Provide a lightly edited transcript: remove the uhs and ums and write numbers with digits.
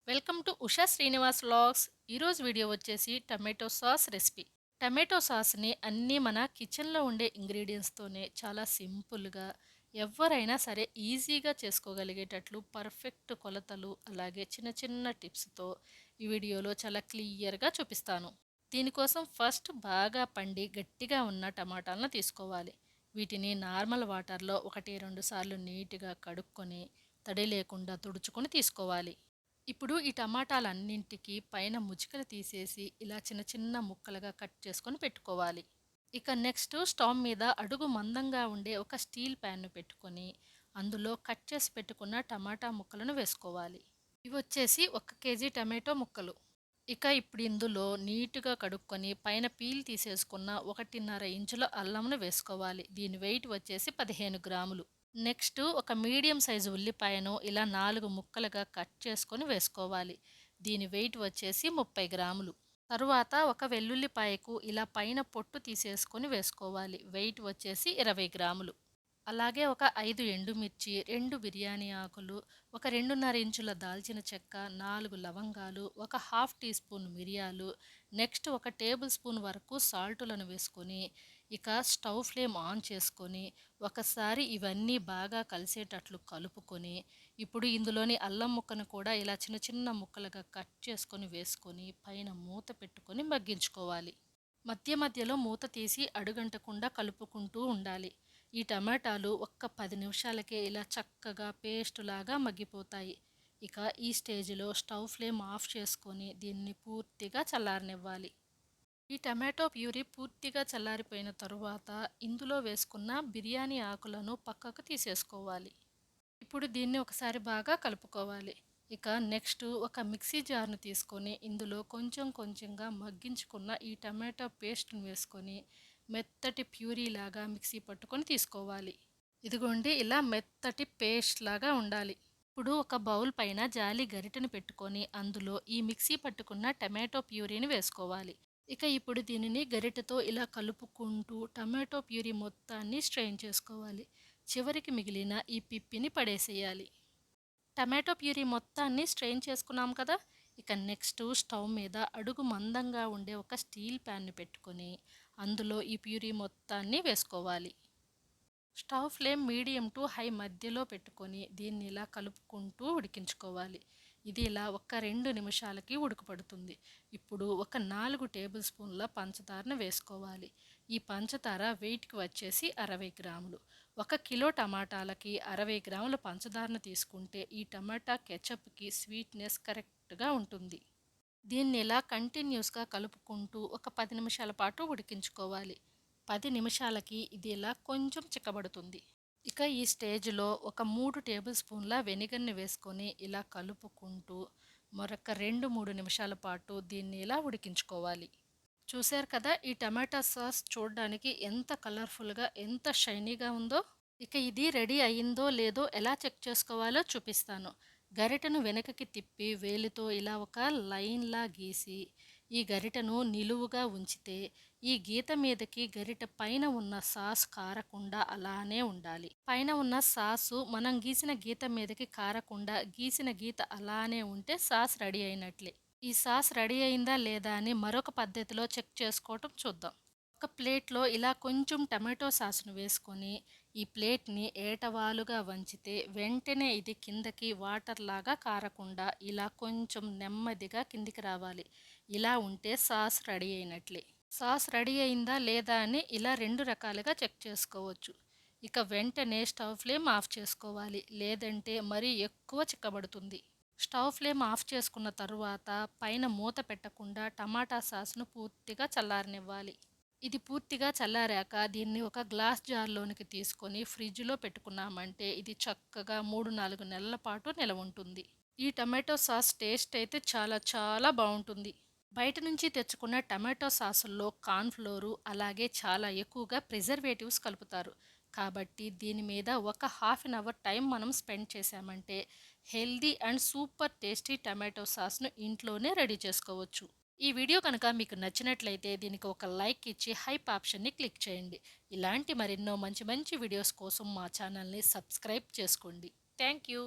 Welcome to Usha Srinivas vlogs. ఈరోజు video వచ్చేసి tomato sauce recipe. Tomato సాస్ని అన్నీ మన కిచెన్లో ఉండే ఇంగ్రీడియంట్స్తోనే చాలా సింపుల్గా ఎవరైనా సరే ఈజీగా చేసుకోగలిగేటట్లు పర్ఫెక్ట్ కొలతలు అలాగే చిన్న చిన్న టిప్స్తో ఈ వీడియోలో చాలా క్లియర్గా చూపిస్తాను. దీనికోసం ఫస్ట్ బాగా పండి గట్టిగా ఉన్న టమాటాలను తీసుకోవాలి. వీటిని నార్మల్ వాటర్లో 1-2 సార్లు నీట్గా కడుక్కొని తడి లేకుండా తుడుచుకొని తీసుకోవాలి. ఇప్పుడు ఈ టమాటాలన్నింటికి పైన ముచికలు తీసేసి ఇలా చిన్న చిన్న ముక్కలుగా కట్ చేసుకొని పెట్టుకోవాలి. ఇక నెక్స్ట్ స్టవ్ మీద అడుగు మందంగా ఉండే ఒక స్టీల్ ప్యాన్ను పెట్టుకొని అందులో కట్ చేసి పెట్టుకున్న టమాటా ముక్కలను వేసుకోవాలి. ఇవి వచ్చేసి 1 కేజీ టమాటో ముక్కలు. ఇక ఇప్పుడు ఇందులో నీట్గా కడుక్కొని పైన పీల్ తీసేసుకున్న 1.5 ఇంచుల అల్లంను వేసుకోవాలి. దీని వెయిట్ వచ్చేసి 15 గ్రాములు. నెక్స్ట్ ఒక మీడియం సైజు ఉల్లిపాయను ఇలా 4 ముక్కలుగా కట్ చేసుకొని వేసుకోవాలి. దీని వెయిట్ వచ్చేసి 30 గ్రాములు. తరువాత ఒక వెల్లుల్లిపాయకు ఇలా పైన పొట్టు తీసేసుకొని వేసుకోవాలి. వెయిట్ వచ్చేసి 20 గ్రాములు. అలాగే ఒక 5 ఎండుమిర్చి, 2 బిర్యానీ ఆకులు, ఒక 2.5 ఇంచుల దాల్చిన చెక్క, 4 లవంగాలు, ఒక హాఫ్ టీ స్పూన్ మిరియాలు, నెక్స్ట్ ఒక టేబుల్ స్పూన్ వరకు సాల్టులను వేసుకొని ఇక స్టవ్ ఫ్లేమ్ ఆన్ చేసుకొని ఒకసారి ఇవన్నీ బాగా కలిసేటట్లు కలుపుకొని ఇప్పుడు ఇందులోని అల్లం ముక్కను కూడా ఇలా చిన్న చిన్న ముక్కలుగా కట్ చేసుకొని వేసుకొని పైన మూత పెట్టుకొని మగ్గించుకోవాలి. మధ్య మధ్యలో మూత తీసి అడుగంటకుండా కలుపుకుంటూ ఉండాలి. ఈ టమాటాలు ఒక్క 10 నిమిషాలకే ఇలా చక్కగా పేస్ట్ లాగా మగ్గిపోతాయి. ఇక ఈ స్టేజ్లో స్టవ్ ఫ్లేమ్ ఆఫ్ చేసుకొని దీన్ని పూర్తిగా చల్లారనివ్వాలి. ఈ టమాటో ప్యూరీ పూర్తిగా చల్లారిపోయిన తరువాత ఇందులో వేసుకున్న బిర్యానీ ఆకులను పక్కకు తీసేసుకోవాలి. ఇప్పుడు దీన్ని ఒకసారి బాగా కలుపుకోవాలి. ఇక నెక్స్ట్ ఒక మిక్సీ జార్ను తీసుకొని ఇందులో కొంచెం కొంచెంగా మగ్గించుకున్న ఈ టమాటో పేస్ట్ను వేసుకొని మెత్తటి ప్యూరీ లాగా మిక్సీ పట్టుకొని తీసుకోవాలి. ఇదిగోండి ఇలా మెత్తటి పేస్ట్ లాగా ఉండాలి. ఇప్పుడు ఒక బౌల్ పైన జాలి గరిటెను పెట్టుకొని అందులో ఈ మిక్సీ పట్టుకున్న టమాటో ప్యూరీని వేసుకోవాలి. ఇక ఇప్పుడు దీనిని గరిటెతో ఇలా కలుపుకుంటూ టమాటో ప్యూరీ మొత్తాన్ని స్ట్రెయిన్ చేసుకోవాలి. చివరికి మిగిలిన ఈ పిప్పిని పడేసేయాలి. టమాటో ప్యూరీ మొత్తాన్ని స్ట్రెయిన్ చేసుకున్నాం కదా. ఇక నెక్స్ట్ స్టవ్ మీద అడుగు మందంగా ఉండే ఒక స్టీల్ ప్యాన్ను పెట్టుకొని అందులో ఈ ప్యూరీ మొత్తాన్ని వేసుకోవాలి. Stove flame medium to high మధ్యలో పెట్టుకొని దీన్ని ఇలా కలుపుకుంటూ ఉడికించుకోవాలి. ఇది ఇలా ఒక 2 నిమిషాలకి ఉడకపడుతుంది. ఇప్పుడు ఒక 4 టేబుల్ స్పూన్ల పంచదారను వేసుకోవాలి. ఈ పంచదార వెయిట్కి వచ్చేసి 60 గ్రాములు. 1 కిలో టమాటాలకి 60 గ్రాముల పంచదారను తీసుకుంటే ఈ టమాటా కెచప్కి స్వీట్నెస్ కరెక్ట్గా ఉంటుంది. దీన్ని ఇలా కంటిన్యూస్గా కలుపుకుంటూ ఒక 10 నిమిషాల పాటు ఉడికించుకోవాలి. 10 నిమిషాలకి ఇది ఇలా కొంచెం చిక్కబడుతుంది. ఇక ఈ స్టేజ్లో ఒక 3 టేబుల్ స్పూన్ల వెనిగర్ని వేసుకొని ఇలా కలుపుకుంటూ మరొక 2-3 నిమిషాల పాటు దీన్ని ఇలా ఉడికించుకోవాలి. చూశారు కదా, ఈ టమాటా సాస్ చూడడానికి ఎంత కలర్ఫుల్గా ఎంత షైనీగా ఉందో. ఇక ఇది రెడీ అయ్యిందో లేదో ఎలా చెక్ చేసుకోవాలో చూపిస్తాను. గరిటెను వెనకకి తిప్పి వేలితో ఇలా ఒక లైన్లా గీసి ఈ గరిటెను నిలువుగా ఉంచితే ఈ గీత మీదకి గరిటె పైన ఉన్న సాస్ కారకుండా అలానే ఉండాలి. పైన ఉన్న సాసు మనం గీసిన గీత మీదకి కారకుండా గీసిన గీత అలానే ఉంటే సాస్ రెడీ అయినట్లే. ఈ సాస్ రెడీ అయిందా లేదా అని మరొక పద్ధతిలో చెక్ చేసుకోవటం చూద్దాం. ఒక ప్లేట్లో ఇలా కొంచెం టమాటో సాస్ను వేసుకొని ఈ ప్లేట్ని ఏటవాలుగా వంచితే వెంటనే ఇది కిందకి వాటర్ లాగా కారకుండా ఇలా కొంచెం నెమ్మదిగా కిందికి రావాలి. ఇలా ఉంటే సాస్ రెడీ అయినట్లే. సాస్ రెడీ అయిందా లేదా అని ఇలా 2 రకాలుగా చెక్ చేసుకోవచ్చు. ఇక వెంటనే స్టవ్ ఫ్లేమ్ ఆఫ్ చేసుకోవాలి, లేదంటే మరీ ఎక్కువ చిక్కబడుతుంది. స్టవ్ ఫ్లేమ్ ఆఫ్ చేసుకున్న తరువాత పైన మూత పెట్టకుండా టమాటా సాస్ను పూర్తిగా చల్లారనివ్వాలి. ఇది పూర్తిగా చల్లారాక దీన్ని ఒక గ్లాస్ జార్లోనికి తీసుకొని ఫ్రిడ్జ్లో పెట్టుకున్నామంటే ఇది చక్కగా 3-4 నెలల పాటు నిలవ ఉంటుంది. ఈ టమాటో సాస్ టేస్ట్ అయితే చాలా చాలా బాగుంటుంది. బయట నుంచి తెచ్చుకున్న టమాటో సాసుల్లో కార్న్‌ఫ్లోరు అలాగే చాలా ఎక్కువగా ప్రిజర్వేటివ్స్ కలుపుతారు. కాబట్టి దీని మీద ఒక హాఫ్ అన్ అవర్ టైం మనం స్పెండ్ చేశామంటే healthy and super tasty tomato సాస్ను ఇంట్లోనే రెడీ చేసుకోవచ్చు. ఈ వీడియో కనుక మీకు నచ్చినట్లయితే దీనికి ఒక లైక్ ఇచ్చి హైప్ ఆప్షన్ని క్లిక్ చేయండి. ఇలాంటి మరెన్నో మంచి మంచి వీడియోస్ కోసం మా ఛానల్ని సబ్స్క్రైబ్ చేసుకోండి. Thank you.